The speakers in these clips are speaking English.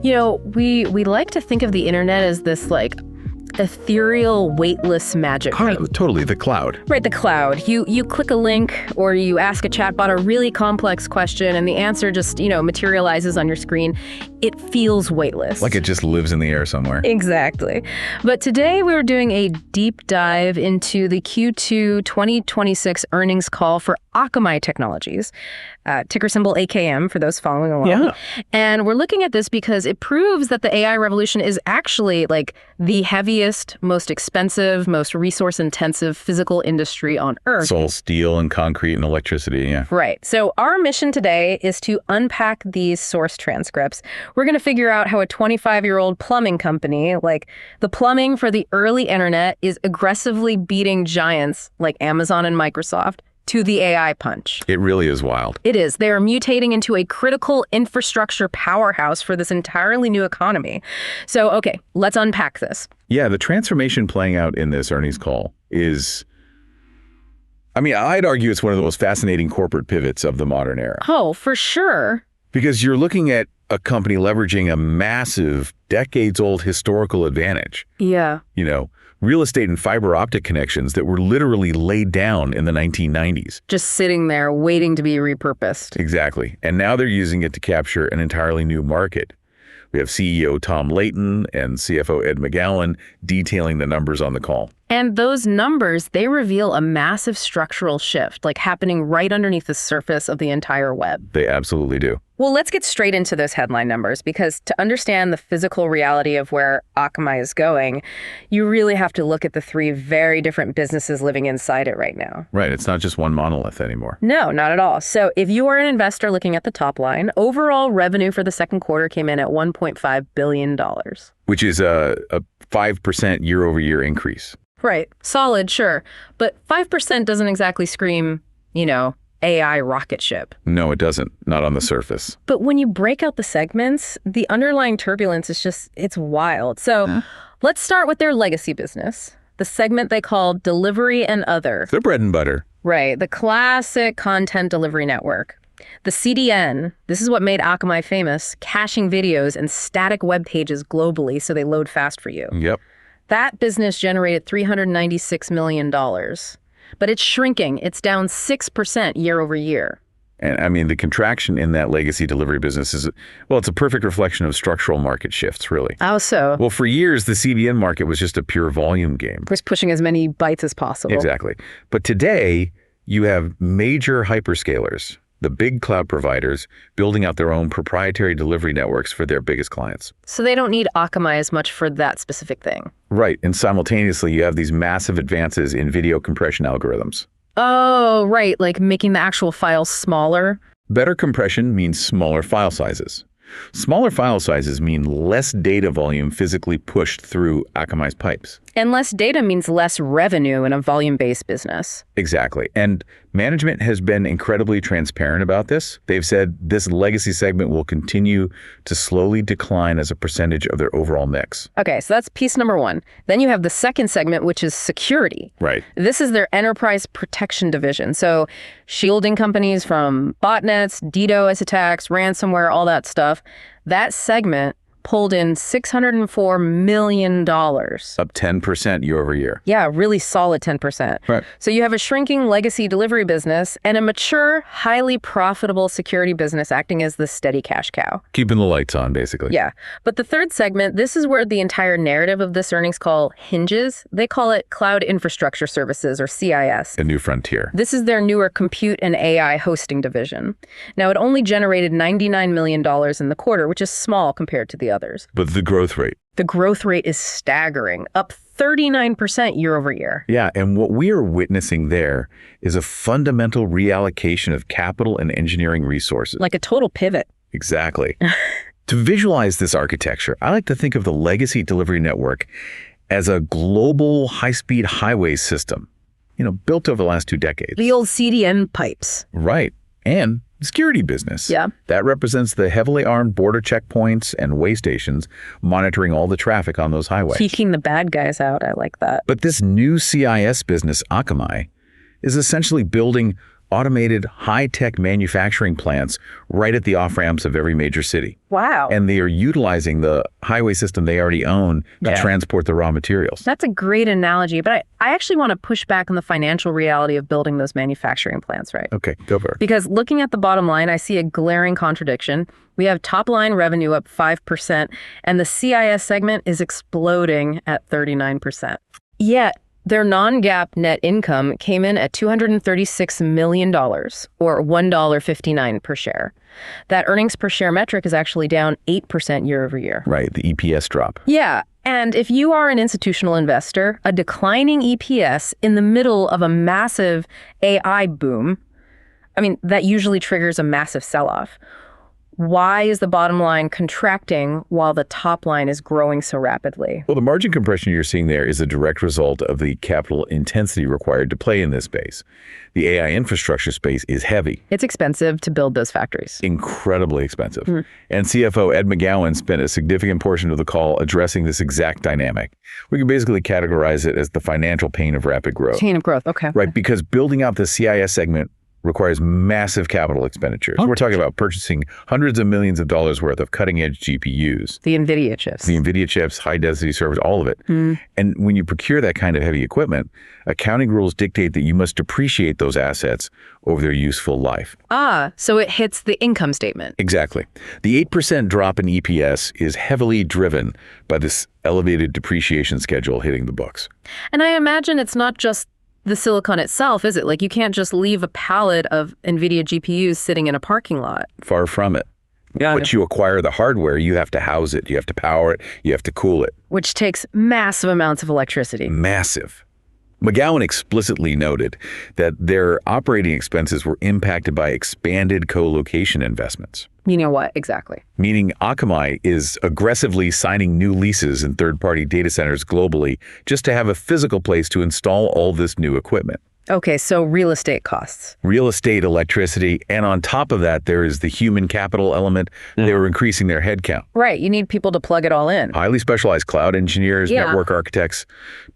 We like to think of the internet as this like ethereal, weightless magic. Totally, the cloud. Right, the cloud. You click a link or you ask a chatbot a really complex question and the answer just, materializes on your screen. It feels weightless. Like it just lives in the air somewhere. Exactly. But today we were doing a deep dive into the Q2 2026 earnings call for Akamai Technologies, ticker symbol AKM for those following along. Yeah. And we're looking at this because it proves that the AI revolution is actually like the heaviest, most expensive, most resource-intensive physical industry on Earth. It's all steel and concrete and electricity, yeah. Right. So our mission today is to unpack these source transcripts. We're going to figure out how a 25-year-old plumbing company, like the plumbing for the early internet, is aggressively beating giants like Amazon and Microsoft to the AI punch. It really is wild. It is. They are mutating into a critical infrastructure powerhouse for this entirely new economy. So, okay, let's unpack this. Yeah, the transformation playing out in this earnings call is, I'd argue it's one of the most fascinating corporate pivots of the modern era. Oh, for sure. Because you're looking at a company leveraging a massive, decades-old historical advantage. Yeah. Real estate and fiber optic connections that were literally laid down in the 1990s. Just sitting there waiting to be repurposed. Exactly. And now they're using it to capture an entirely new market. We have CEO Tom Layton and CFO Ed McGowan detailing the numbers on the call. And those numbers, they reveal a massive structural shift, like happening right underneath the surface of the entire web. They absolutely do. Well, let's get straight into those headline numbers, because to understand the physical reality of where Akamai is going, you really have to look at the three very different businesses living inside it right now. Right. It's not just one monolith anymore. No, not at all. So if you are an investor looking at the top line, overall revenue for the second quarter came in at $1.5 billion. Which is a 5% year-over-year increase. Right. Solid, sure. But 5% doesn't exactly scream, AI rocket ship. No, it doesn't. Not on the surface. But when you break out the segments, the underlying turbulence is it's wild. So let's start with their legacy business, the segment they call Delivery and Other. Their bread and butter. Right. The classic content delivery network. The CDN, this is what made Akamai famous, caching videos and static web pages globally so they load fast for you. Yep. That business generated $396 million. But it's shrinking. It's down 6% year over year. And the contraction in that legacy delivery business is, it's a perfect reflection of structural market shifts, really. How so? Well, for years, the CDN market was just a pure volume game. Just pushing as many bytes as possible. Exactly. But today, you have major hyperscalers, the big cloud providers, building out their own proprietary delivery networks for their biggest clients. So they don't need Akamai as much for that specific thing. Right. And simultaneously, you have these massive advances in video compression algorithms. Oh, right. Like making the actual files smaller. Better compression means smaller file sizes. Smaller file sizes mean less data volume physically pushed through Akamai's pipes. And less data means less revenue in a volume-based business. Exactly. And management has been incredibly transparent about this. They've said this legacy segment will continue to slowly decline as a percentage of their overall mix. Okay, so that's piece number one. Then you have the second segment, which is security. Right. This is their enterprise protection division. So shielding companies from botnets, DDoS attacks, ransomware, all that stuff. That segment pulled in $604 million. Up 10% year over year. Yeah, really solid 10%. Right. So you have a shrinking legacy delivery business and a mature, highly profitable security business acting as the steady cash cow. Keeping the lights on, basically. Yeah. But the third segment, this is where the entire narrative of this earnings call hinges. They call it Cloud Infrastructure Services, or CIS. A new frontier. This is their newer compute and AI hosting division. Now, it only generated $99 million in the quarter, which is small compared to the others. But the growth rate. The growth rate is staggering, up 39% year over year. Yeah, and what we are witnessing there is a fundamental reallocation of capital and engineering resources. Like a total pivot. Exactly. To visualize this architecture, I like to think of the legacy delivery network as a global high-speed highway system, built over the last 2 decades. The old CDN pipes. Right. And security business. Yeah. That represents the heavily armed border checkpoints and way stations monitoring all the traffic on those highways. Keeping the bad guys out. I like that. But this new CIS business, Akamai, is essentially building automated high-tech manufacturing plants right at the off-ramps of every major city. Wow. And they are utilizing the highway system they already own to transport the raw materials. That's a great analogy, but I actually want to push back on the financial reality of building those manufacturing plants, right? Okay, go for it. Because looking at the bottom line, I see a glaring contradiction. We have top line revenue up 5%, and the CIS segment is exploding at 39%. Yet, their non-GAAP net income came in at $236 million, or $1.59 per share. That earnings per share metric is actually down 8% year over year. Right, the EPS drop. Yeah, and if you are an institutional investor, a declining EPS in the middle of a massive AI boom, that usually triggers a massive sell-off. Why is the bottom line contracting while the top line is growing so rapidly? Well, the margin compression you're seeing there is a direct result of the capital intensity required to play in this space. The AI infrastructure space is heavy. It's expensive to build those factories. Incredibly expensive. And CFO Ed McGowan spent a significant portion of the call addressing this exact dynamic. We can basically categorize it as the financial pain of rapid growth. Pain of growth, okay. Right, because building out the CIS segment requires massive capital expenditures. We're talking about purchasing hundreds of millions of dollars worth of cutting-edge GPUs. The NVIDIA chips. The NVIDIA chips, high-density servers, all of it. And when you procure that kind of heavy equipment, accounting rules dictate that you must depreciate those assets over their useful life. So it hits the income statement. Exactly. The 8% drop in EPS is heavily driven by this elevated depreciation schedule hitting the books. And I imagine it's not just the silicon itself, is it? Like, you can't just leave a pallet of NVIDIA GPUs sitting in a parking lot. Far from it. Once you acquire the hardware, you have to house it, you have to power it, you have to cool it. Which takes massive amounts of electricity. Massive. McGowan explicitly noted that their operating expenses were impacted by expanded co-location investments. Meaning what, exactly? Meaning Akamai is aggressively signing new leases in third-party data centers globally just to have a physical place to install all this new equipment. Okay, so real estate costs. Real estate, electricity, and on top of that, there is the human capital element. They were increasing their headcount. Right, you need people to plug it all in. Highly specialized cloud engineers, network architects,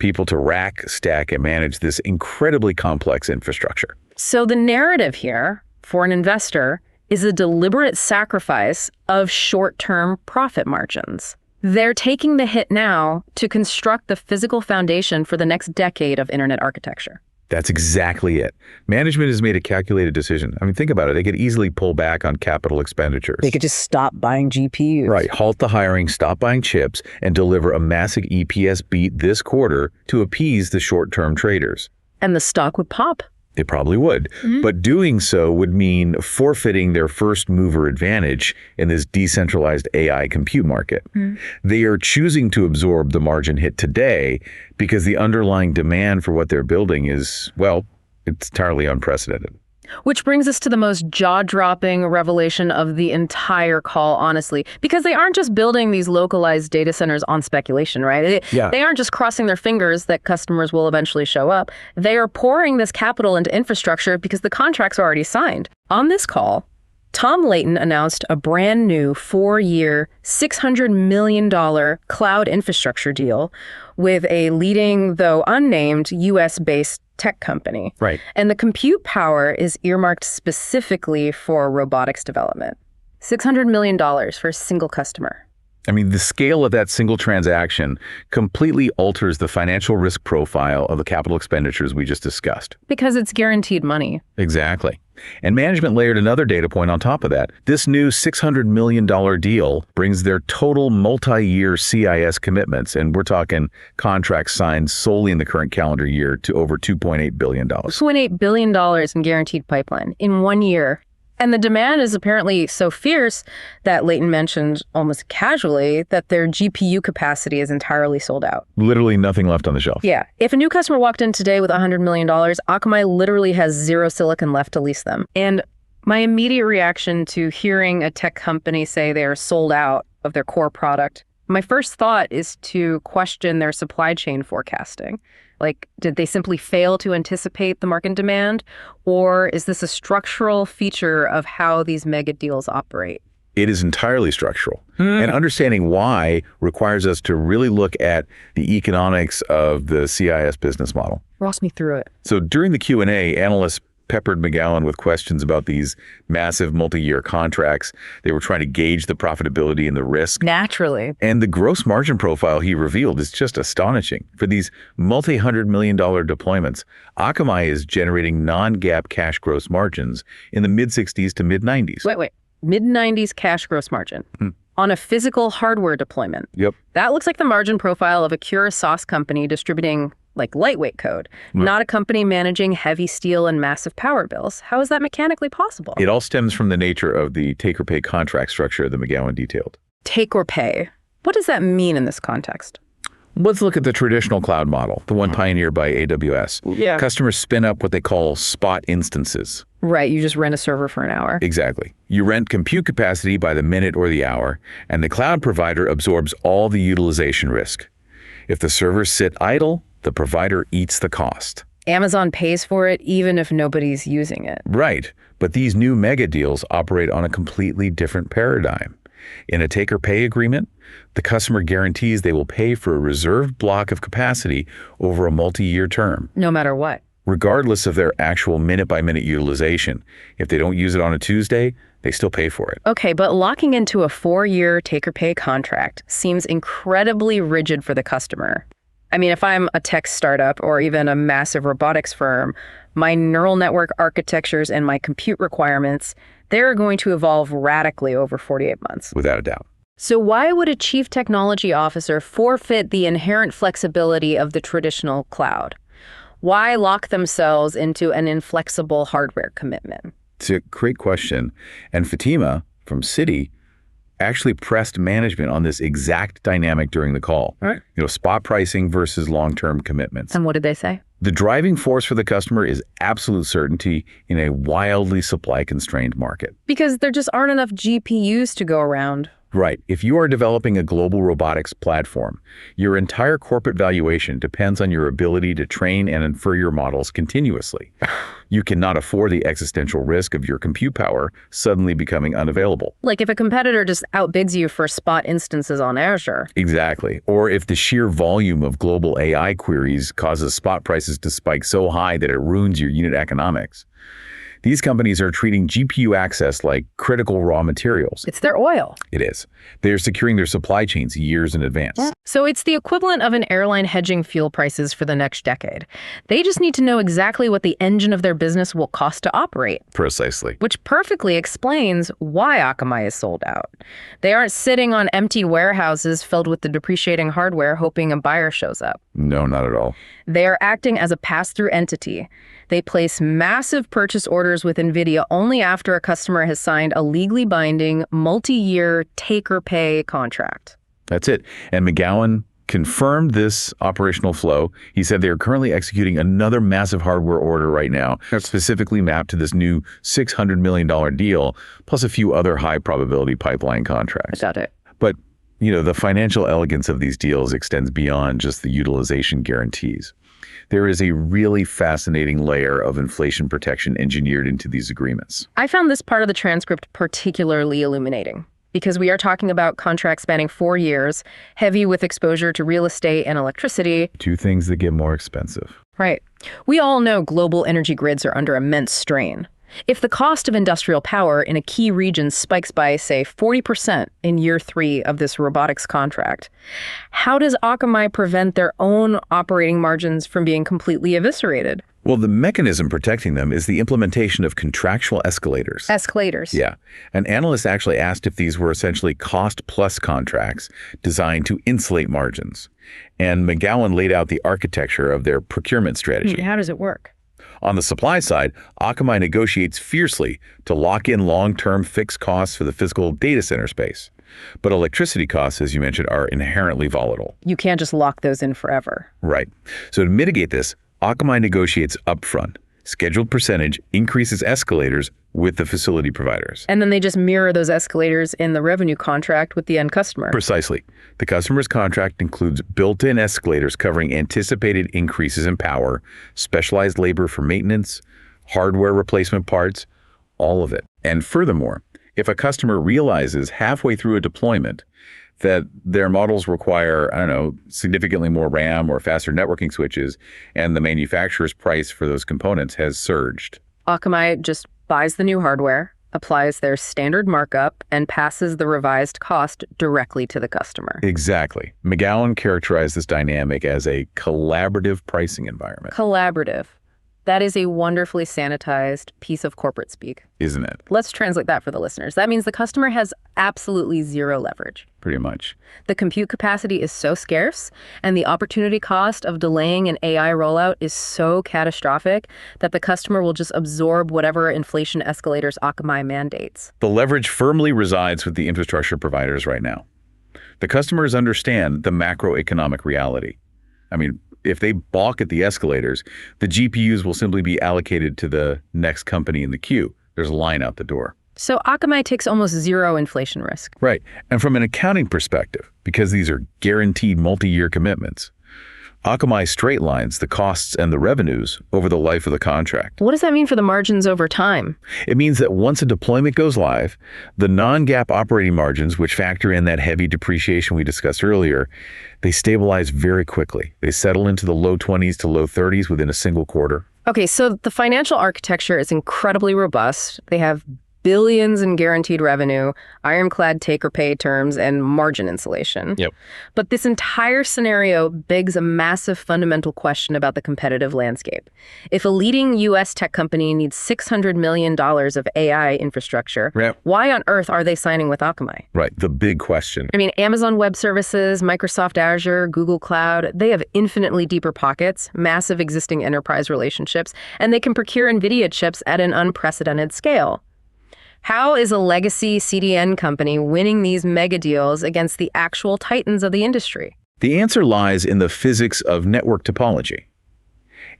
people to rack, stack, and manage this incredibly complex infrastructure. So the narrative here, for an investor, is a deliberate sacrifice of short-term profit margins. They're taking the hit now to construct the physical foundation for the next decade of internet architecture. That's exactly it. Management has made a calculated decision. Think about it. They could easily pull back on capital expenditures. They could just stop buying GPUs. Right. Halt the hiring, stop buying chips, and deliver a massive EPS beat this quarter to appease the short-term traders. And the stock would pop. It probably would. But doing so would mean forfeiting their first mover advantage in this decentralized AI compute market. They are choosing to absorb the margin hit today because the underlying demand for what they're building is, well, it's entirely unprecedented. Which brings us to the most jaw-dropping revelation of the entire call, honestly. Because they aren't just building these localized data centers on speculation, right? They aren't just crossing their fingers that customers will eventually show up. They are pouring this capital into infrastructure because the contracts are already signed. On this call, Tom Layton announced a brand new 4-year, $600 million cloud infrastructure deal with a leading, though unnamed, US-based tech company. Right. And the compute power is earmarked specifically for robotics development. $600 million for a single customer. The scale of that single transaction completely alters the financial risk profile of the capital expenditures we just discussed. Because it's guaranteed money. Exactly. And management layered another data point on top of that. This new $600 million deal brings their total multi-year CIS commitments, and we're talking contracts signed solely in the current calendar year, to over $2.8 billion. $2.8 billion in guaranteed pipeline in 1 year. And the demand is apparently so fierce that Layton mentioned almost casually that their GPU capacity is entirely sold out. Literally nothing left on the shelf. Yeah. If a new customer walked in today with $100 million, Akamai literally has zero silicon left to lease them. And my immediate reaction to hearing a tech company say they are sold out of their core product, my first thought is to question their supply chain forecasting. Like, did they simply fail to anticipate the market demand? Or is this a structural feature of how these mega deals operate? It is entirely structural. And understanding why requires us to really look at the economics of the CIS business model. Walk me through it. So during the Q&A, analysts peppered McGowan with questions about these massive multi-year contracts. They were trying to gauge the profitability and the risk. Naturally. And the gross margin profile he revealed is just astonishing. For these multi-hundred-million-dollar deployments, Akamai is generating non-GAAP cash gross margins in the mid-60s to mid-90s. Wait. Mid-90s cash gross margin. On a physical hardware deployment. Yep. That looks like the margin profile of a pure sauce company distributing like lightweight code, not a company managing heavy steel and massive power bills. How is that mechanically possible? It all stems from the nature of the take-or-pay contract structure that McGowan detailed. Take or pay. What does that mean in this context? Let's look at the traditional cloud model, the one pioneered by AWS. Yeah. Customers spin up what they call spot instances. Right, you just rent a server for an hour. Exactly. You rent compute capacity by the minute or the hour, and the cloud provider absorbs all the utilization risk. If the servers sit idle, the provider eats the cost. Amazon pays for it even if nobody's using it. Right, but these new mega deals operate on a completely different paradigm. In a take-or-pay agreement, the customer guarantees they will pay for a reserved block of capacity over a multi-year term. No matter what. Regardless of their actual minute-by-minute utilization. If they don't use it on a Tuesday, they still pay for it. Okay, but locking into a 4-year take-or-pay contract seems incredibly rigid for the customer. I mean, if I'm a tech startup or even a massive robotics firm, my neural network architectures and my compute requirements, they're going to evolve radically over 48 months. Without a doubt. So why would a chief technology officer forfeit the inherent flexibility of the traditional cloud? Why lock themselves into an inflexible hardware commitment? It's a great question. And Fatima from Citi actually pressed management on this exact dynamic during the call. All right. Spot pricing versus long-term commitments. And what did they say? The driving force for the customer is absolute certainty in a wildly supply-constrained market. Because there just aren't enough GPUs to go around. Right. If you are developing a global robotics platform, your entire corporate valuation depends on your ability to train and infer your models continuously. You cannot afford the existential risk of your compute power suddenly becoming unavailable. Like if a competitor just outbids you for spot instances on Azure. Exactly. Or if the sheer volume of global AI queries causes spot prices to spike so high that it ruins your unit economics. These companies are treating GPU access like critical raw materials. It's their oil. It is. They are securing their supply chains years in advance. So it's the equivalent of an airline hedging fuel prices for the next decade. They just need to know exactly what the engine of their business will cost to operate. Precisely. Which perfectly explains why Akamai is sold out. They aren't sitting on empty warehouses filled with the depreciating hardware hoping a buyer shows up. No, not at all. They are acting as a pass-through entity. They place massive purchase orders with NVIDIA only after a customer has signed a legally binding, multi-year take-or-pay contract. That's it. And McGowan confirmed this operational flow. He said they are currently executing another massive hardware order right now, specifically mapped to this new $600 million deal, plus a few other high-probability pipeline contracts. Got it. But, the financial elegance of these deals extends beyond just the utilization guarantees. There is a really fascinating layer of inflation protection engineered into these agreements. I found this part of the transcript particularly illuminating because we are talking about contracts spanning 4 years, heavy with exposure to real estate and electricity. Two things that get more expensive. Right. We all know global energy grids are under immense strain. If the cost of industrial power in a key region spikes by, say, 40% in year 3 of this robotics contract, how does Akamai prevent their own operating margins from being completely eviscerated? Well, the mechanism protecting them is the implementation of contractual escalators. Escalators. Yeah. An analyst actually asked if these were essentially cost-plus contracts designed to insulate margins. And McGowan laid out the architecture of their procurement strategy. How does it work? On the supply side, Akamai negotiates fiercely to lock in long-term fixed costs for the physical data center space. But electricity costs, as you mentioned, are inherently volatile. You can't just lock those in forever. Right. So to mitigate this, Akamai negotiates upfront. Scheduled percentage increases escalators with the facility providers. And then they just mirror those escalators in the revenue contract with the end customer. Precisely. The customer's contract includes built-in escalators covering anticipated increases in power, specialized labor for maintenance, hardware replacement parts, all of it. And furthermore, if a customer realizes halfway through a deployment that their models require, significantly more RAM or faster networking switches, and the manufacturer's price for those components has surged, Akamai just buys the new hardware, applies their standard markup, and passes the revised cost directly to the customer. Exactly. McGowan characterized this dynamic as a collaborative pricing environment. Collaborative. That is a wonderfully sanitized piece of corporate speak. Isn't it? Let's translate that for the listeners. That means the customer has absolutely zero leverage. Pretty much. The compute capacity is so scarce, and the opportunity cost of delaying an AI rollout is so catastrophic that the customer will just absorb whatever inflation escalators Akamai mandates. The leverage firmly resides with the infrastructure providers right now. The customers understand the macroeconomic reality. I mean, if they balk at the escalators, the GPUs will simply be allocated to the next company in the queue. There's a line out the door. So Akamai takes almost zero inflation risk. Right. And from an accounting perspective, because these are guaranteed multi-year commitments, Akamai straight lines the costs and the revenues over the life of the contract. What does that mean for the margins over time? It means that once a deployment goes live, the non-GAAP operating margins, which factor in that heavy depreciation we discussed earlier, they stabilize very quickly. They settle into the low 20s to low 30s within a single quarter. Okay, so the financial architecture is incredibly robust. They have billions in guaranteed revenue, ironclad take-or-pay terms, and margin insulation. Yep. But this entire scenario begs a massive fundamental question about the competitive landscape. If a leading U.S. tech company needs $600 million of AI infrastructure, Yep. Why on earth are they signing with Akamai? Right, the big question. I mean, Amazon Web Services, Microsoft Azure, Google Cloud, they have infinitely deeper pockets, massive existing enterprise relationships, and they can procure NVIDIA chips at an unprecedented scale. How is a legacy CDN company winning these mega deals against the actual titans of the industry? The answer lies in the physics of network topology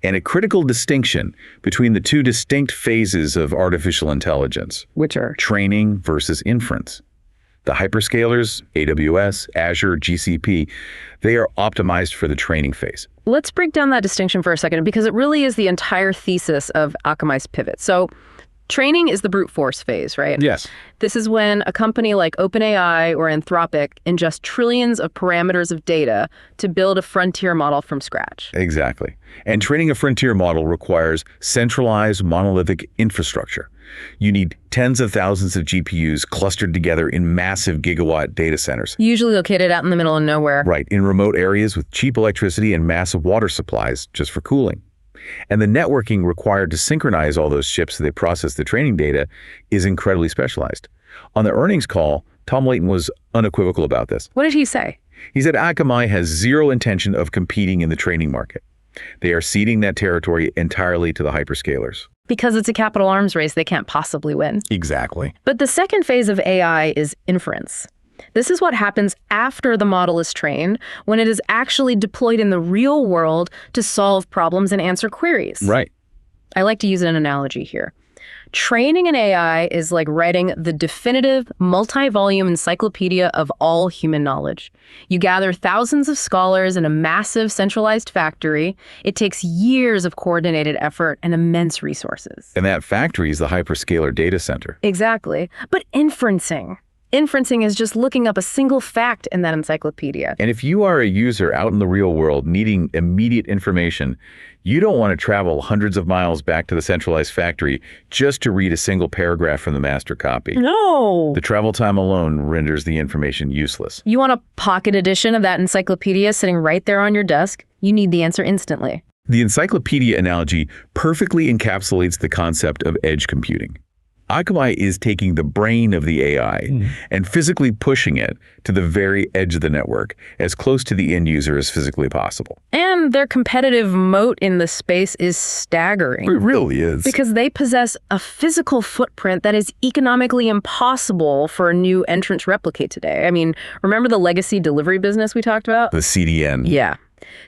and a critical distinction between the two distinct phases of artificial intelligence, Which are? training versus inference. The hyperscalers, AWS, Azure, GCP, they are optimized for the training phase. Let's break down that distinction for a second, because it really is the entire thesis of Akamai's pivot. So training is the brute force phase, right? Yes. This is when a company like OpenAI or Anthropic ingests trillions of parameters of data to build a frontier model from scratch. Exactly. And training a frontier model requires centralized monolithic infrastructure. You need tens of thousands of GPUs clustered together in massive gigawatt data centers. Usually located out in the middle of nowhere. Right, in remote areas with cheap electricity and massive water supplies just for cooling. And the networking required to synchronize all those chips so they process the training data is incredibly specialized. On the earnings call, Tom Layton was unequivocal about this. What did he say? He said Akamai has zero intention of competing in the training market. They are ceding that territory entirely to the hyperscalers. Because it's a capital arms race they can't possibly win. Exactly. But the second phase of AI is inference. This is what happens after the model is trained, when it is actually deployed in the real world to solve problems and answer queries. Right. I like to use an analogy here. Training an AI is like writing the definitive, multi-volume encyclopedia of all human knowledge. You gather thousands of scholars in a massive centralized factory. It takes years of coordinated effort and immense resources. And that factory is the hyperscaler data center. Exactly. But Inferencing is just looking up a single fact in that encyclopedia. And if you are a user out in the real world needing immediate information, you don't want to travel hundreds of miles back to the centralized factory just to read a single paragraph from the master copy. No. The travel time alone renders the information useless. You want a pocket edition of that encyclopedia sitting right there on your desk? You need the answer instantly. The encyclopedia analogy perfectly encapsulates the concept of edge computing. Akamai is taking the brain of the AI and physically pushing it to the very edge of the network, as close to the end user as physically possible. And their competitive moat in the space is staggering. It really is. Because they possess a physical footprint that is economically impossible for a new entrant to replicate today. I mean, remember the legacy delivery business we talked about? The CDN. Yeah.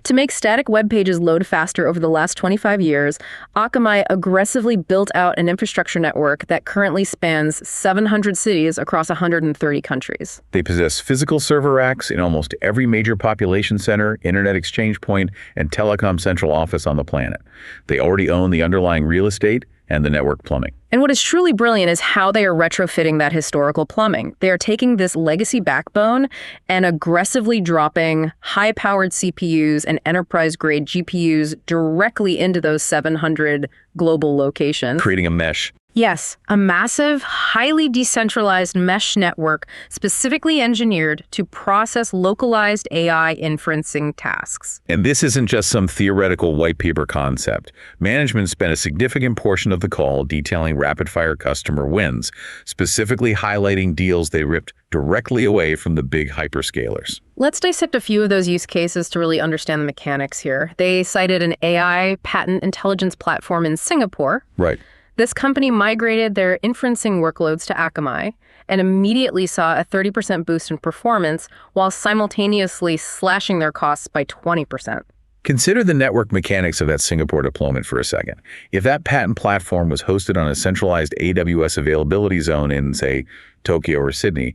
To make static web pages load faster over the last 25 years, Akamai aggressively built out an infrastructure network that currently spans 700 cities across 130 countries. They possess physical server racks in almost every major population center, internet exchange point, and telecom central office on the planet. They already own the underlying real estate and the network plumbing. And what is truly brilliant is how they are retrofitting that historical plumbing. They are taking this legacy backbone and aggressively dropping high-powered CPUs and enterprise-grade GPUs directly into those 700 global locations. Creating a mesh. Yes, a massive, highly decentralized mesh network specifically engineered to process localized AI inferencing tasks. And this isn't just some theoretical white paper concept. Management spent a significant portion of the call detailing rapid-fire customer wins, specifically highlighting deals they ripped directly away from the big hyperscalers. Let's dissect a few of those use cases to really understand the mechanics here. They cited an AI patent intelligence platform in Singapore. Right. This company migrated their inferencing workloads to Akamai and immediately saw a 30% boost in performance while simultaneously slashing their costs by 20%. Consider the network mechanics of that Singapore deployment for a second. If that patent platform was hosted on a centralized AWS availability zone in, say, Tokyo or Sydney,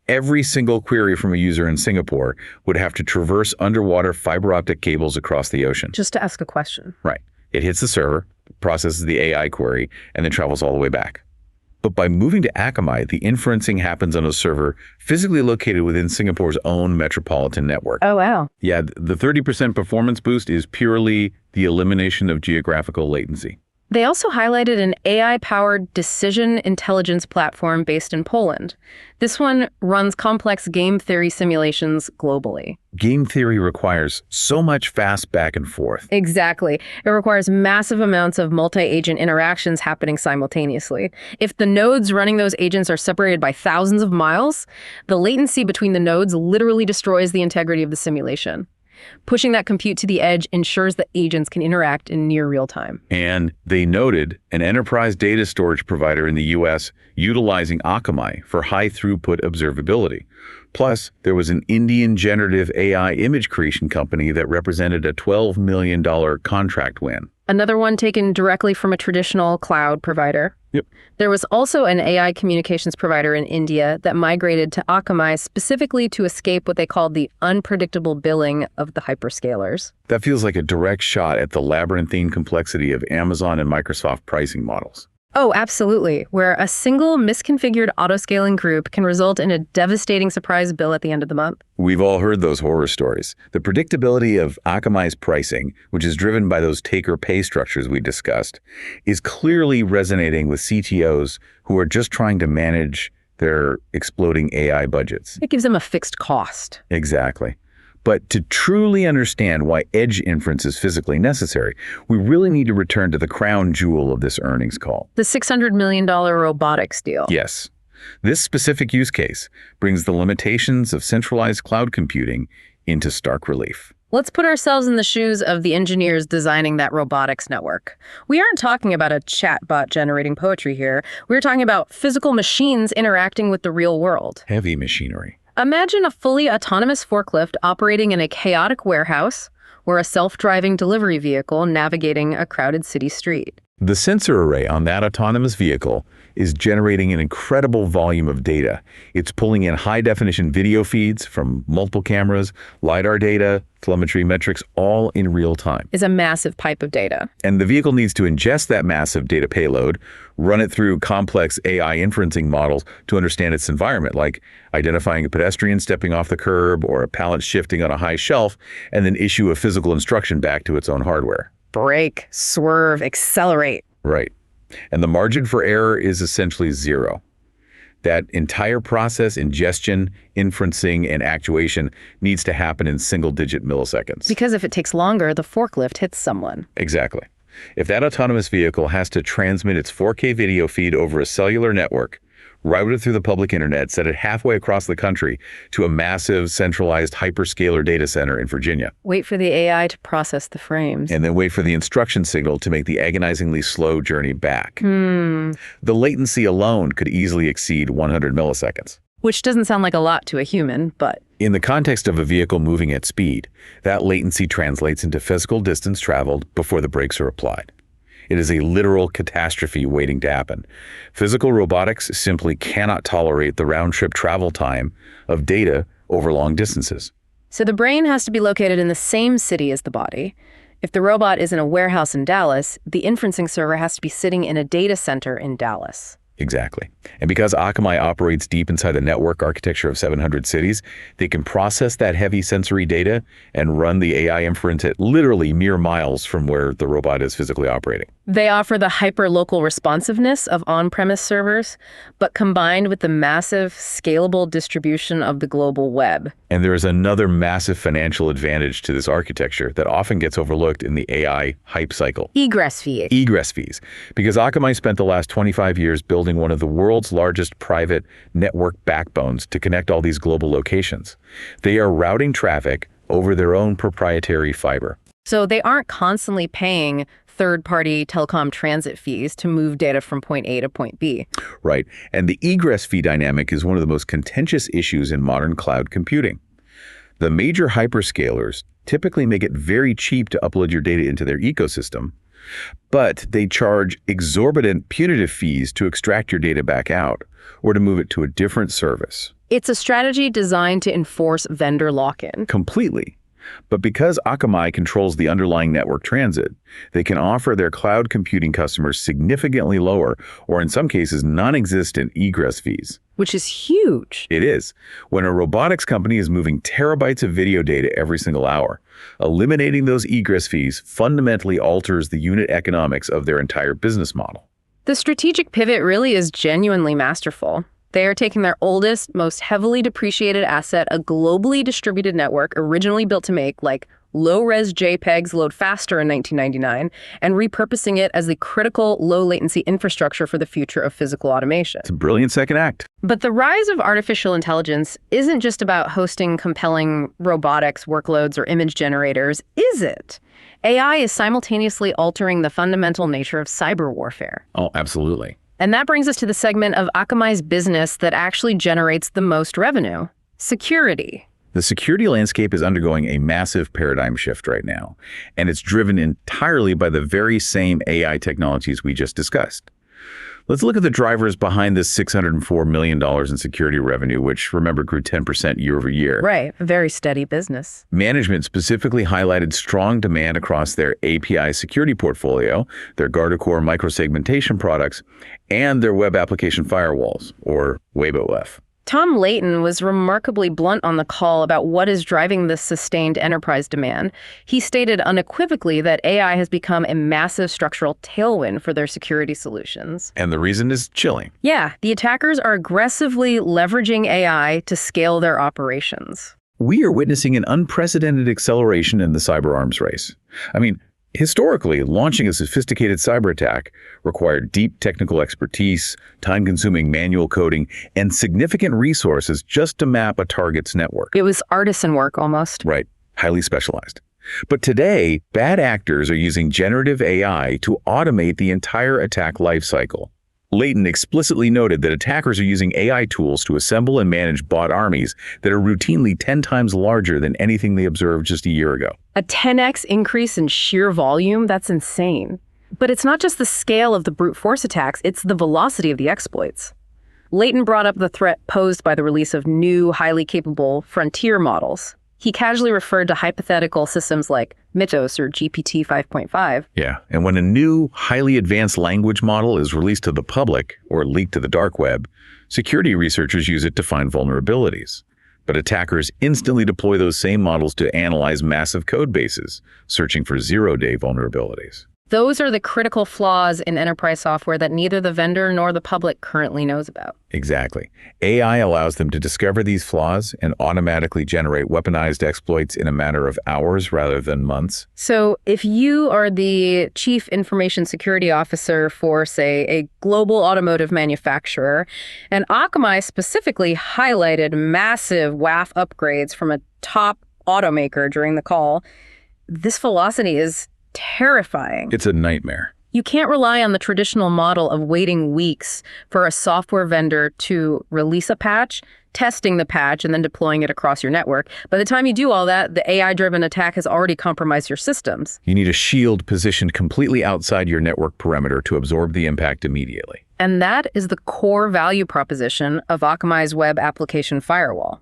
every single query from a user in Singapore would have to traverse underwater fiber optic cables across the ocean. Just to ask a question. Right. It hits the server, processes the AI query, and then travels all the way back. But by moving to Akamai, the inferencing happens on a server physically located within Singapore's own metropolitan network. Oh, wow. Yeah, the 30% performance boost is purely the elimination of geographical latency. They also highlighted an AI-powered decision intelligence platform based in Poland. This one runs complex game theory simulations globally. Game theory requires so much fast back and forth. Exactly. It requires massive amounts of multi-agent interactions happening simultaneously. If the nodes running those agents are separated by thousands of miles, the latency between the nodes literally destroys the integrity of the simulation. Pushing that compute to the edge ensures that agents can interact in near real time. And they noted an enterprise data storage provider in the US utilizing Akamai for high throughput observability. Plus, there was an Indian generative AI image creation company that represented a $12 million contract win. Another one taken directly from a traditional cloud provider. Yep. There was also an AI communications provider in India that migrated to Akamai specifically to escape what they called the unpredictable billing of the hyperscalers. That feels like a direct shot at the labyrinthine complexity of Amazon and Microsoft pricing models. Oh, absolutely. Where a single misconfigured auto-scaling group can result in a devastating surprise bill at the end of the month. We've all heard those horror stories. The predictability of Akamai's pricing, which is driven by those take-or-pay structures we discussed, is clearly resonating with CTOs who are just trying to manage their exploding AI budgets. It gives them a fixed cost. Exactly. But to truly understand why edge inference is physically necessary, we really need to return to the crown jewel of this earnings call. The $600 million robotics deal. Yes. This specific use case brings the limitations of centralized cloud computing into stark relief. Let's put ourselves in the shoes of the engineers designing that robotics network. We aren't talking about a chatbot generating poetry here. We're talking about physical machines interacting with the real world. Heavy machinery. Imagine a fully autonomous forklift operating in a chaotic warehouse or a self-driving delivery vehicle navigating a crowded city street. The sensor array on that autonomous vehicle is generating an incredible volume of data. It's pulling in high-definition video feeds from multiple cameras, LiDAR data, telemetry metrics, all in real time. Is a massive pipe of data. And the vehicle needs to ingest that massive data payload, run it through complex AI inferencing models to understand its environment, like identifying a pedestrian stepping off the curb or a pallet shifting on a high shelf, and then issue a physical instruction back to its own hardware. Brake, swerve, accelerate. Right. And the margin for error is essentially zero. That entire process, ingestion, inferencing, and actuation needs to happen in single-digit milliseconds. Because if it takes longer, the forklift hits someone. Exactly. If that autonomous vehicle has to transmit its 4K video feed over a cellular network, route it through the public internet, set it halfway across the country to a massive centralized hyperscaler data center in Virginia. Wait for the AI to process the frames. And then wait for the instruction signal to make the agonizingly slow journey back. The latency alone could easily exceed 100 milliseconds. Which doesn't sound like a lot to a human, but... In the context of a vehicle moving at speed, that latency translates into physical distance traveled before the brakes are applied. It is a literal catastrophe waiting to happen. Physical robotics simply cannot tolerate the round-trip travel time of data over long distances. So the brain has to be located in the same city as the body. If the robot is in a warehouse in Dallas, the inferencing server has to be sitting in a data center in Dallas. Exactly. And because Akamai operates deep inside the network architecture of 700 cities, they can process that heavy sensory data and run the AI inference at literally mere miles from where the robot is physically operating. They offer the hyper-local responsiveness of on-premise servers, but combined with the massive, scalable distribution of the global web. And there is another massive financial advantage to this architecture that often gets overlooked in the AI hype cycle. Egress fees. Egress fees. Because Akamai spent the last 25 years building one of the world's largest private network backbones to connect all these global locations. They are routing traffic over their own proprietary fiber. So they aren't constantly paying third-party telecom transit fees to move data from point A to point B. Right. And the egress fee dynamic is one of the most contentious issues in modern cloud computing. The major hyperscalers typically make it very cheap to upload your data into their ecosystem, but they charge exorbitant punitive fees to extract your data back out or to move it to a different service. It's a strategy designed to enforce vendor lock-in. Completely. But because Akamai controls the underlying network transit, they can offer their cloud computing customers significantly lower, or in some cases, non-existent egress fees. Which is huge. It is. When a robotics company is moving terabytes of video data every single hour, eliminating those egress fees fundamentally alters the unit economics of their entire business model. The strategic pivot really is genuinely masterful. They are taking their oldest, most heavily depreciated asset, a globally distributed network originally built to make, like, low-res JPEGs load faster in 1999, and repurposing it as the critical low-latency infrastructure for the future of physical automation. It's a brilliant second act. But the rise of artificial intelligence isn't just about hosting compelling robotics workloads or image generators, is it? AI is simultaneously altering the fundamental nature of cyber warfare. Oh, absolutely. And that brings us to the segment of Akamai's business that actually generates the most revenue: security. The security landscape is undergoing a massive paradigm shift right now, and it's driven entirely by the very same AI technologies we just discussed. Let's look at the drivers behind this $604 million in security revenue, which, remember, grew 10% year over year. Right, a very steady business. Management specifically highlighted strong demand across their API security portfolio, their Guardicore micro-segmentation products, and their web application firewalls, or WebOF. Tom Layton was remarkably blunt on the call about what is driving this sustained enterprise demand. He stated unequivocally that AI has become a massive structural tailwind for their security solutions. And the reason is chilling. Yeah, the attackers are aggressively leveraging AI to scale their operations. We are witnessing an unprecedented acceleration in the cyber arms race. I mean, historically, launching a sophisticated cyber attack required deep technical expertise, time-consuming manual coding, and significant resources just to map a target's network. It was artisan work almost. Right, highly specialized. But today, bad actors are using generative AI to automate the entire attack lifecycle. Layton explicitly noted that attackers are using AI tools to assemble and manage bot armies that are routinely 10 times larger than anything they observed just a year ago. A 10x increase in sheer volume? That's insane. But it's not just the scale of the brute force attacks, it's the velocity of the exploits. Layton brought up the threat posed by the release of new, highly capable frontier models. He casually referred to hypothetical systems like Mythos or GPT 5.5. Yeah, and when a new, highly advanced language model is released to the public or leaked to the dark web, security researchers use it to find vulnerabilities. But attackers instantly deploy those same models to analyze massive code bases, searching for zero-day vulnerabilities. Those are the critical flaws in enterprise software that neither the vendor nor the public currently knows about. Exactly. AI allows them to discover these flaws and automatically generate weaponized exploits in a matter of hours rather than months. So if you are the chief information security officer for, say, a global automotive manufacturer, and Akamai specifically highlighted massive WAF upgrades from a top automaker during the call, this velocity is terrifying. It's a nightmare. You can't rely on the traditional model of waiting weeks for a software vendor to release a patch, testing the patch, and then deploying it across your network. By the time you do all that, the AI-driven attack has already compromised your systems. You need a shield positioned completely outside your network perimeter to absorb the impact immediately. And that is the core value proposition of Akamai's web application firewall.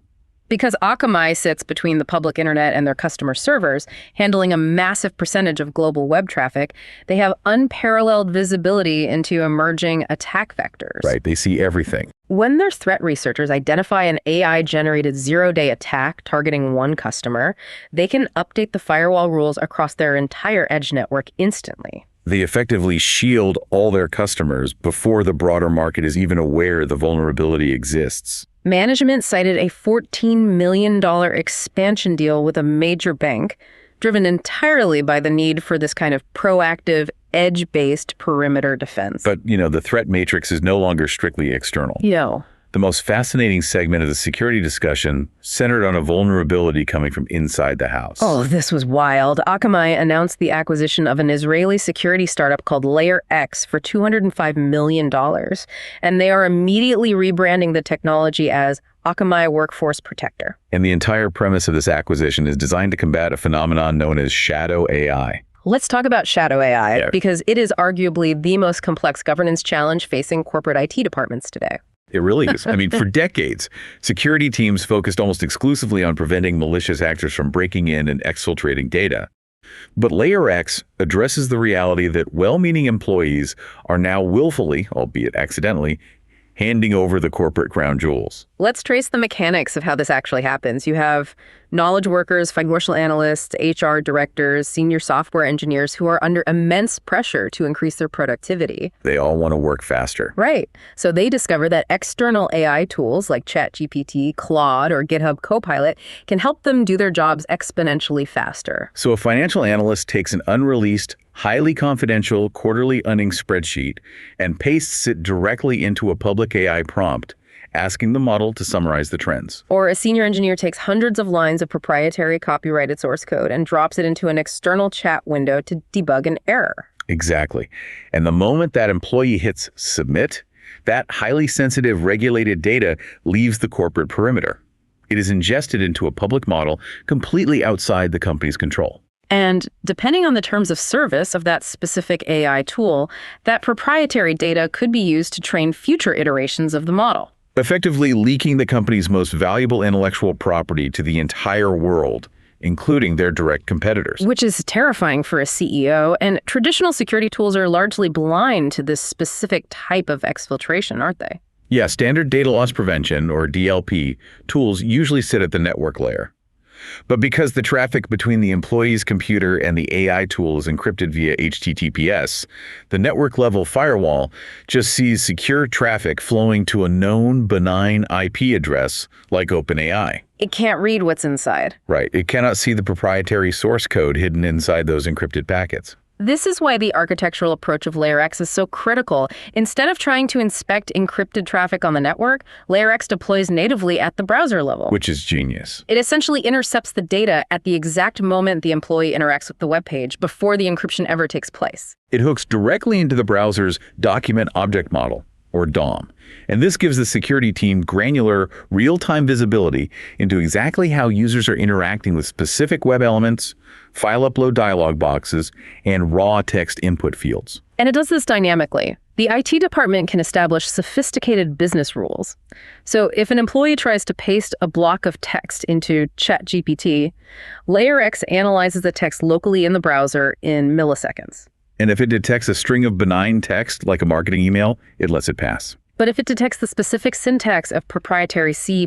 Because Akamai sits between the public internet and their customer servers, handling a massive percentage of global web traffic, they have unparalleled visibility into emerging attack vectors. Right, they see everything. When their threat researchers identify an AI-generated zero-day attack targeting one customer, they can update the firewall rules across their entire edge network instantly. They effectively shield all their customers before the broader market is even aware the vulnerability exists. Management cited a $14 million expansion deal with a major bank, driven entirely by the need for this kind of proactive, edge-based perimeter defense. But, the threat matrix is no longer strictly external. The most fascinating segment of the security discussion centered on a vulnerability coming from inside the house. Oh, this was wild. Akamai announced the acquisition of an Israeli security startup called LayerX for $205 million, and they are immediately rebranding the technology as Akamai Workforce Protector. And the entire premise of this acquisition is designed to combat a phenomenon known as shadow AI. Let's talk about shadow AI, because it is arguably the most complex governance challenge facing corporate IT departments today. It really is. For decades, security teams focused almost exclusively on preventing malicious actors from breaking in and exfiltrating data. But LayerX addresses the reality that well-meaning employees are now willfully, albeit accidentally, handing over the corporate crown jewels. Let's trace the mechanics of how this actually happens. You have knowledge workers, financial analysts, HR directors, senior software engineers who are under immense pressure to increase their productivity. They all want to work faster. Right. So they discover that external AI tools like ChatGPT, Claude, or GitHub Copilot can help them do their jobs exponentially faster. So a financial analyst takes an unreleased, highly confidential quarterly earnings spreadsheet and pastes it directly into a public AI prompt, asking the model to summarize the trends. Or a senior engineer takes hundreds of lines of proprietary copyrighted source code and drops it into an external chat window to debug an error. Exactly. And the moment that employee hits submit, that highly sensitive regulated data leaves the corporate perimeter. It is ingested into a public model completely outside the company's control. And depending on the terms of service of that specific AI tool, that proprietary data could be used to train future iterations of the model, effectively leaking the company's most valuable intellectual property to the entire world, including their direct competitors. Which is terrifying for a CEO, and traditional security tools are largely blind to this specific type of exfiltration, aren't they? Yeah, standard data loss prevention, or DLP, tools usually sit at the network layer. But because the traffic between the employee's computer and the AI tool is encrypted via HTTPS, the network-level firewall just sees secure traffic flowing to a known benign IP address like OpenAI. It can't read what's inside. Right. It cannot see the proprietary source code hidden inside those encrypted packets. This is why the architectural approach of LayerX is so critical. Instead of trying to inspect encrypted traffic on the network, LayerX deploys natively at the browser level. Which is genius. It essentially intercepts the data at the exact moment the employee interacts with the web page, before the encryption ever takes place. It hooks directly into the browser's document object model, or DOM. And this gives the security team granular, real-time visibility into exactly how users are interacting with specific web elements, file upload dialog boxes, and raw text input fields. And it does this dynamically. The IT department can establish sophisticated business rules. So if an employee tries to paste a block of text into ChatGPT, LayerX analyzes the text locally in the browser in milliseconds. And if it detects a string of benign text, like a marketing email, it lets it pass. But if it detects the specific syntax of proprietary C++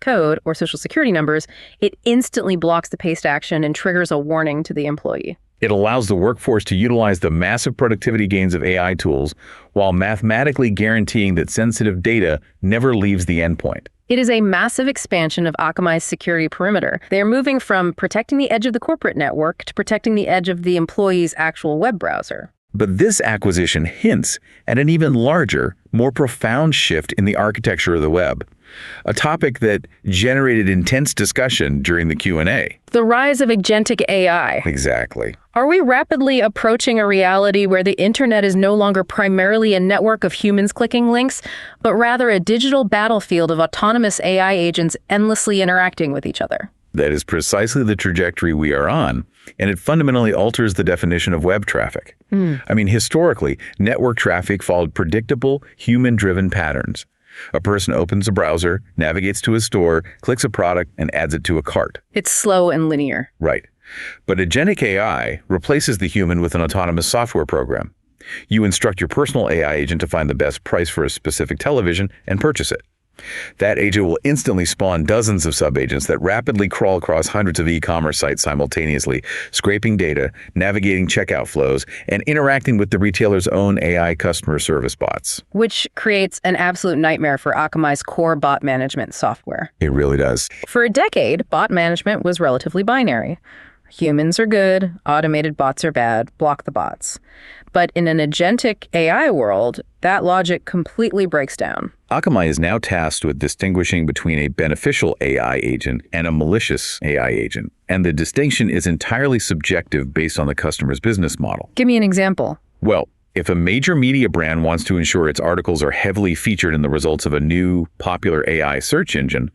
code or social security numbers, it instantly blocks the paste action and triggers a warning to the employee. It allows the workforce to utilize the massive productivity gains of AI tools while mathematically guaranteeing that sensitive data never leaves the endpoint. It is a massive expansion of Akamai's security perimeter. They are moving from protecting the edge of the corporate network to protecting the edge of the employee's actual web browser. But this acquisition hints at an even larger, more profound shift in the architecture of the web, a topic that generated intense discussion during the Q&A. The rise of agentic AI. Exactly. Are we rapidly approaching a reality where the internet is no longer primarily a network of humans clicking links, but rather a digital battlefield of autonomous AI agents endlessly interacting with each other? That is precisely the trajectory we are on, and it fundamentally alters the definition of web traffic. Historically, network traffic followed predictable, human-driven patterns. A person opens a browser, navigates to a store, clicks a product, and adds it to a cart. It's slow and linear. Right. But agentic AI replaces the human with an autonomous software program. You instruct your personal AI agent to find the best price for a specific television and purchase it. That agent will instantly spawn dozens of sub-agents that rapidly crawl across hundreds of e-commerce sites simultaneously, scraping data, navigating checkout flows, and interacting with the retailer's own AI customer service bots. Which creates an absolute nightmare for Akamai's core bot management software. It really does. For a decade, bot management was relatively binary. Humans are good, automated bots are bad, block the bots. But in an agentic AI world, that logic completely breaks down. Akamai is now tasked with distinguishing between a beneficial AI agent and a malicious AI agent, and the distinction is entirely subjective based on the customer's business model. Give me an example. Well, if a major media brand wants to ensure its articles are heavily featured in the results of a new, popular AI search engine,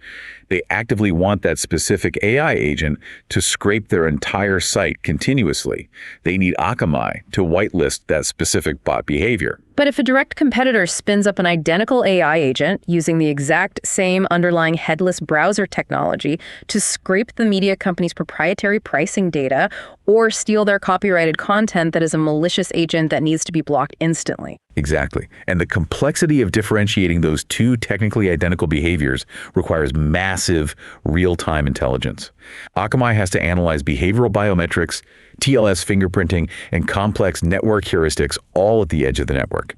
they actively want that specific AI agent to scrape their entire site continuously. They need Akamai to whitelist that specific bot behavior. But if a direct competitor spins up an identical AI agent using the exact same underlying headless browser technology to scrape the media company's proprietary pricing data or steal their copyrighted content, that is a malicious agent that needs to be blocked instantly. Exactly. And the complexity of differentiating those two technically identical behaviors requires massive real-time intelligence. Akamai has to analyze behavioral biometrics, TLS fingerprinting, and complex network heuristics all at the edge of the network.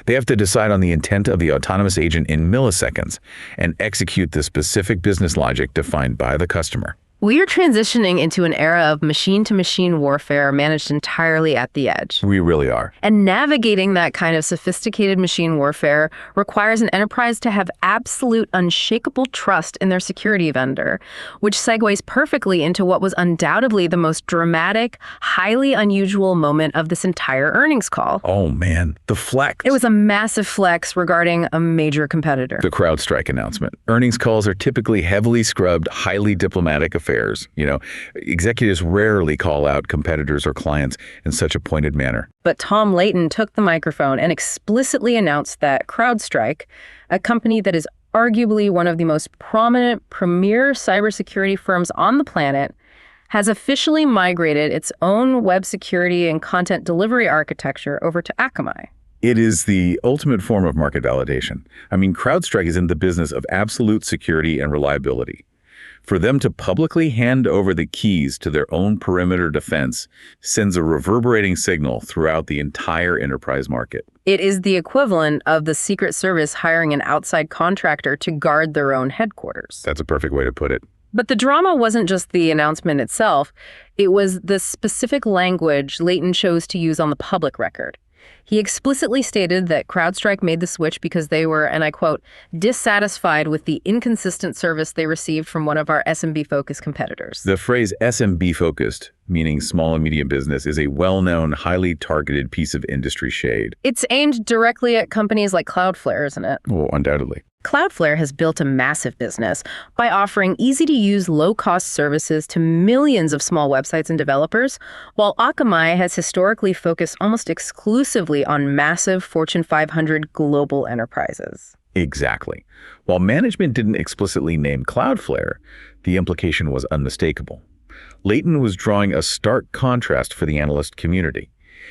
They have to decide on the intent of the autonomous agent in milliseconds and execute the specific business logic defined by the customer. We are transitioning into an era of machine-to-machine warfare managed entirely at the edge. We really are. And navigating that kind of sophisticated machine warfare requires an enterprise to have absolute unshakable trust in their security vendor, which segues perfectly into what was undoubtedly the most dramatic, highly unusual moment of this entire earnings call. Oh man, the flex. It was a massive flex regarding a major competitor. The CrowdStrike announcement. Earnings calls are typically heavily scrubbed, highly diplomatic affairs. Executives rarely call out competitors or clients in such a pointed manner. But Tom Layton took the microphone and explicitly announced that CrowdStrike, a company that is arguably one of the most prominent premier cybersecurity firms on the planet, has officially migrated its own web security and content delivery architecture over to Akamai. It is the ultimate form of market validation. CrowdStrike is in the business of absolute security and reliability. For them to publicly hand over the keys to their own perimeter defense sends a reverberating signal throughout the entire enterprise market. It is the equivalent of the Secret Service hiring an outside contractor to guard their own headquarters. That's a perfect way to put it. But the drama wasn't just the announcement itself. It was the specific language Layton chose to use on the public record. He explicitly stated that CrowdStrike made the switch because they were, and I quote, dissatisfied with the inconsistent service they received from one of our SMB-focused competitors. The phrase SMB-focused, meaning small and medium business, is a well-known, highly targeted piece of industry shade. It's aimed directly at companies like Cloudflare, isn't it? Oh, undoubtedly. Cloudflare has built a massive business by offering easy-to-use, low-cost services to millions of small websites and developers, while Akamai has historically focused almost exclusively on massive Fortune 500 global enterprises. Exactly. While management didn't explicitly name Cloudflare, the implication was unmistakable. Layton was drawing a stark contrast for the analyst community.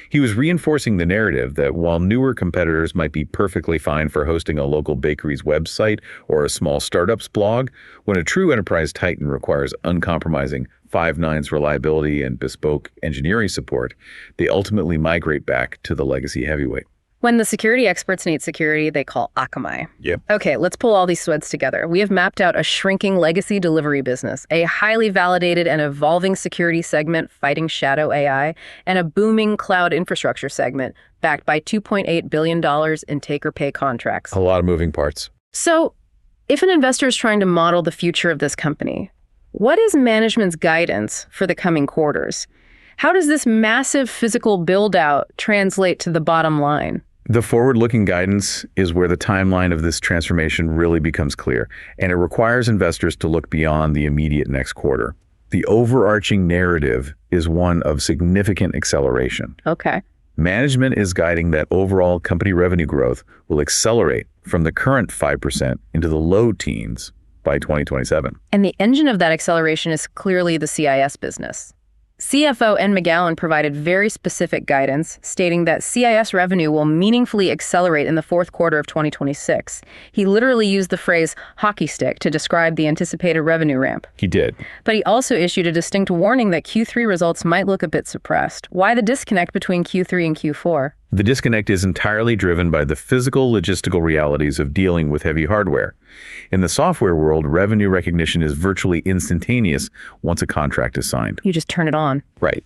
He was reinforcing the narrative that while newer competitors might be perfectly fine for hosting a local bakery's website or a small startup's blog, when a true enterprise titan requires uncompromising 5-nines reliability and bespoke engineering support, they ultimately migrate back to the legacy heavyweight. When the security experts need security, they call Akamai. Yep. Okay, let's pull all these threads together. We have mapped out a shrinking legacy delivery business, a highly validated and evolving security segment fighting shadow AI, and a booming cloud infrastructure segment backed by $2.8 billion in take-or-pay contracts. A lot of moving parts. So, if an investor is trying to model the future of this company, what is management's guidance for the coming quarters? How does this massive physical build-out translate to the bottom line? The forward-looking guidance is where the timeline of this transformation really becomes clear, and it requires investors to look beyond the immediate next quarter. The overarching narrative is one of significant acceleration. Okay. Management is guiding that overall company revenue growth will accelerate from the current 5% into the low teens by 2027. And the engine of that acceleration is clearly the CIS business. CFO Ed McGowan provided very specific guidance, stating that CIS revenue will meaningfully accelerate in the fourth quarter of 2026. He literally used the phrase hockey stick to describe the anticipated revenue ramp. He did. But he also issued a distinct warning that Q3 results might look a bit suppressed. Why the disconnect between Q3 and Q4? The disconnect is entirely driven by the physical logistical realities of dealing with heavy hardware. In the software world, revenue recognition is virtually instantaneous once a contract is signed. You just turn it on. Right.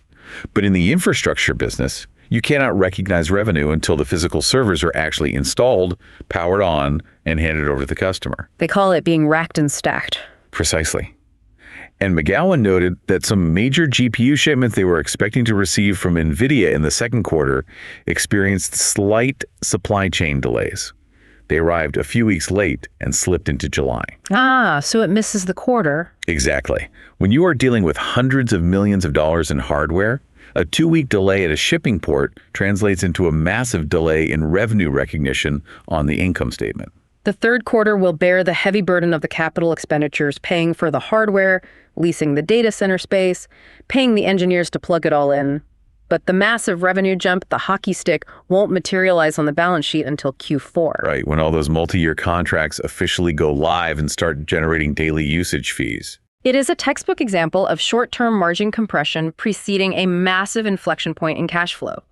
But in the infrastructure business, you cannot recognize revenue until the physical servers are actually installed, powered on, and handed over to the customer. They call it being racked and stacked. Precisely. And McGowan noted that some major GPU shipments they were expecting to receive from NVIDIA in the second quarter experienced slight supply chain delays. They arrived a few weeks late and slipped into July. So it misses the quarter. Exactly. When you are dealing with hundreds of millions of dollars in hardware, a 2-week delay at a shipping port translates into a massive delay in revenue recognition on the income statement. The third quarter will bear the heavy burden of the capital expenditures, paying for the hardware, leasing the data center space, paying the engineers to plug it all in. But the massive revenue jump, the hockey stick, won't materialize on the balance sheet until Q4. Right, when all those multi-year contracts officially go live and start generating daily usage fees. It is a textbook example of short-term margin compression preceding a massive inflection point in cash flow.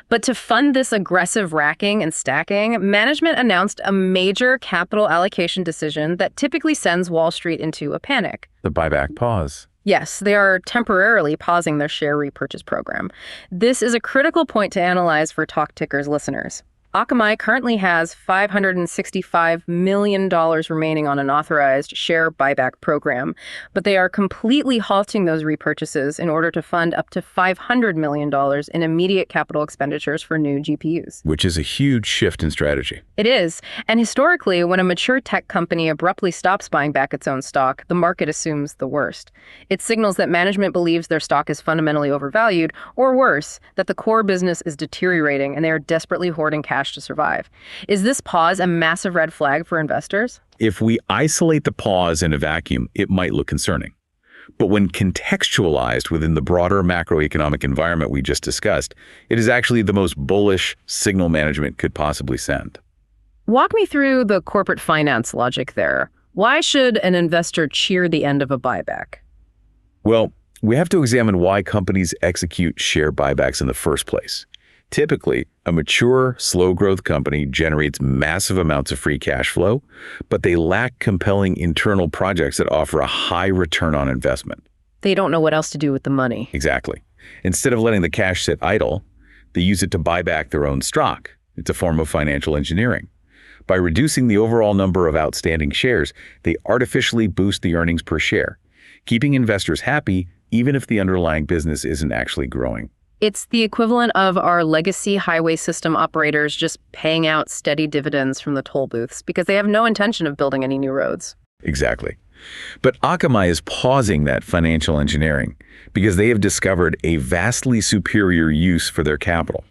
But to fund this aggressive racking and stacking, management announced a major capital allocation decision that typically sends Wall Street into a panic. The buyback pause. Yes, they are temporarily pausing their share repurchase program. This is a critical point to analyze for Talk Tickers listeners. Akamai currently has $565 million remaining on an authorized share buyback program, but they are completely halting those repurchases in order to fund up to $500 million in immediate capital expenditures for new GPUs. Which is a huge shift in strategy. It is. And historically, when a mature tech company abruptly stops buying back its own stock, the market assumes the worst. It signals that management believes their stock is fundamentally overvalued, or worse, that the core business is deteriorating and they are desperately hoarding cash to survive. Is this pause a massive red flag for investors? If we isolate the pause in a vacuum, it might look concerning. But when contextualized within the broader macroeconomic environment we just discussed, it is actually the most bullish signal management could possibly send. Walk me through the corporate finance logic there. Why should an investor cheer the end of a buyback? Well, we have to examine why companies execute share buybacks in the first place. Typically, a mature, slow-growth company generates massive amounts of free cash flow, but they lack compelling internal projects that offer a high return on investment. They don't know what else to do with the money. Exactly. Instead of letting the cash sit idle, they use it to buy back their own stock. It's a form of financial engineering. By reducing the overall number of outstanding shares, they artificially boost the earnings per share, keeping investors happy even if the underlying business isn't actually growing. It's the equivalent of our legacy highway system operators just paying out steady dividends from the toll booths because they have no intention of building any new roads. Exactly. But Akamai is pausing that financial engineering because they have discovered a vastly superior use for their capital.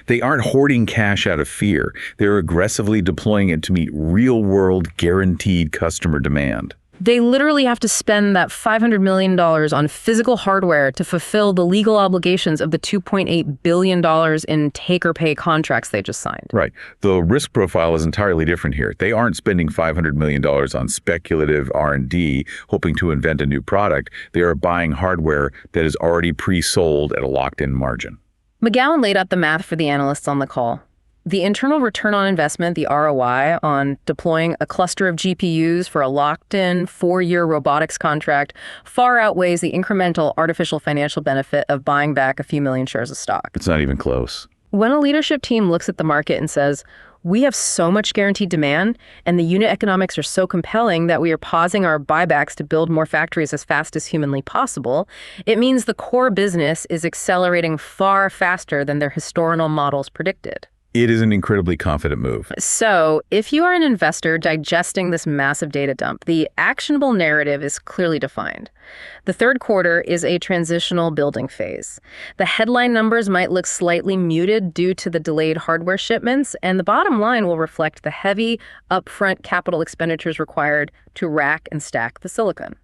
They aren't hoarding cash out of fear. They're aggressively deploying it to meet real-world guaranteed customer demand. They literally have to spend that $500 million on physical hardware to fulfill the legal obligations of the $2.8 billion in take-or-pay contracts they just signed. Right. The risk profile is entirely different here. They aren't spending $500 million on speculative R&D, hoping to invent a new product. They are buying hardware that is already pre-sold at a locked-in margin. McGowan laid out the math for the analysts on the call. The internal return on investment, the ROI, on deploying a cluster of GPUs for a locked-in 4-year robotics contract far outweighs the incremental artificial financial benefit of buying back a few million shares of stock. It's not even close. When a leadership team looks at the market and says, we have so much guaranteed demand and the unit economics are so compelling that we are pausing our buybacks to build more factories as fast as humanly possible, it means the core business is accelerating far faster than their historical models predicted. It is an incredibly confident move. So, if you are an investor digesting this massive data dump, the actionable narrative is clearly defined. The third quarter is a transitional building phase. The headline numbers might look slightly muted due to the delayed hardware shipments, and the bottom line will reflect the heavy upfront capital expenditures required to rack and stack the silicon.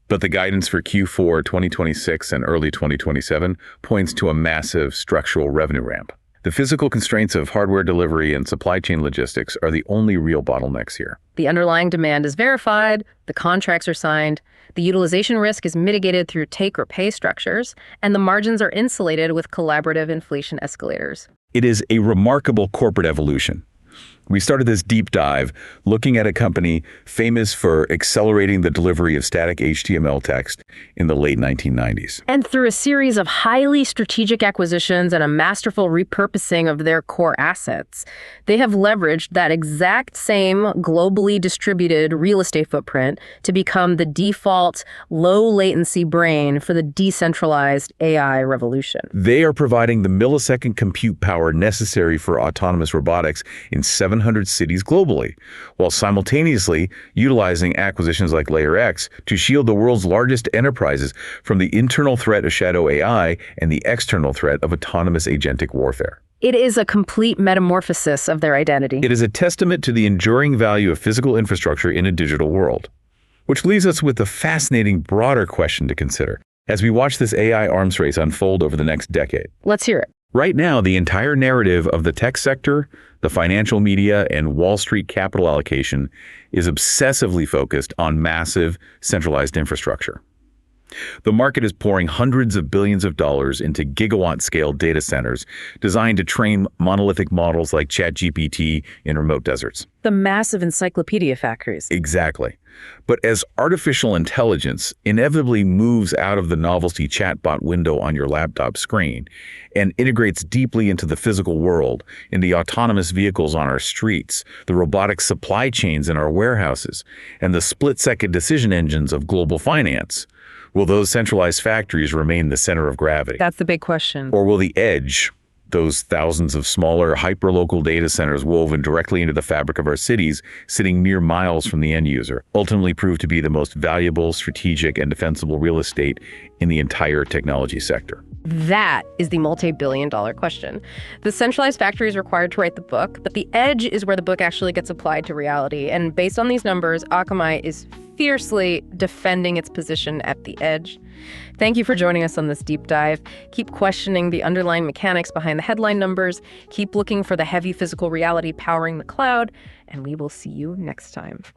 But the guidance for Q4 2026 and early 2027 points to a massive structural revenue ramp. The physical constraints of hardware delivery and supply chain logistics are the only real bottlenecks here. The underlying demand is verified, the contracts are signed, the utilization risk is mitigated through take or pay structures, and the margins are insulated with collaborative inflation escalators. It is a remarkable corporate evolution. We started this deep dive looking at a company famous for accelerating the delivery of static HTML text in the late 1990s. And through a series of highly strategic acquisitions and a masterful repurposing of their core assets, they have leveraged that exact same globally distributed real estate footprint to become the default low latency brain for the decentralized AI revolution. They are providing the millisecond compute power necessary for autonomous robotics in 700 cities globally, while simultaneously utilizing acquisitions like LayerX to shield the world's largest enterprises from the internal threat of shadow AI and the external threat of autonomous agentic warfare. It is a complete metamorphosis of their identity. It is a testament to the enduring value of physical infrastructure in a digital world. Which leaves us with a fascinating broader question to consider as we watch this AI arms race unfold over the next decade. Let's hear it. Right now, the entire narrative of the tech sector, the financial media, and Wall Street capital allocation is obsessively focused on massive, centralized infrastructure. The market is pouring hundreds of billions of dollars into gigawatt-scale data centers designed to train monolithic models like ChatGPT in remote deserts. The massive encyclopedia factories. Exactly. But as artificial intelligence inevitably moves out of the novelty chatbot window on your laptop screen and integrates deeply into the physical world, in the autonomous vehicles on our streets, the robotic supply chains in our warehouses, and the split-second decision engines of global finance, will those centralized factories remain the center of gravity? That's the big question. Or will the edge, those thousands of smaller, hyperlocal data centers woven directly into the fabric of our cities, sitting mere miles from the end user, ultimately prove to be the most valuable, strategic, and defensible real estate in the entire technology sector? That is the multi-billion-dollar question. The centralized factory is required to write the book, but the edge is where the book actually gets applied to reality. And based on these numbers, Akamai is fiercely defending its position at the edge. Thank you for joining us on this deep dive. Keep questioning the underlying mechanics behind the headline numbers. Keep looking for the heavy physical reality powering the cloud, and we will see you next time.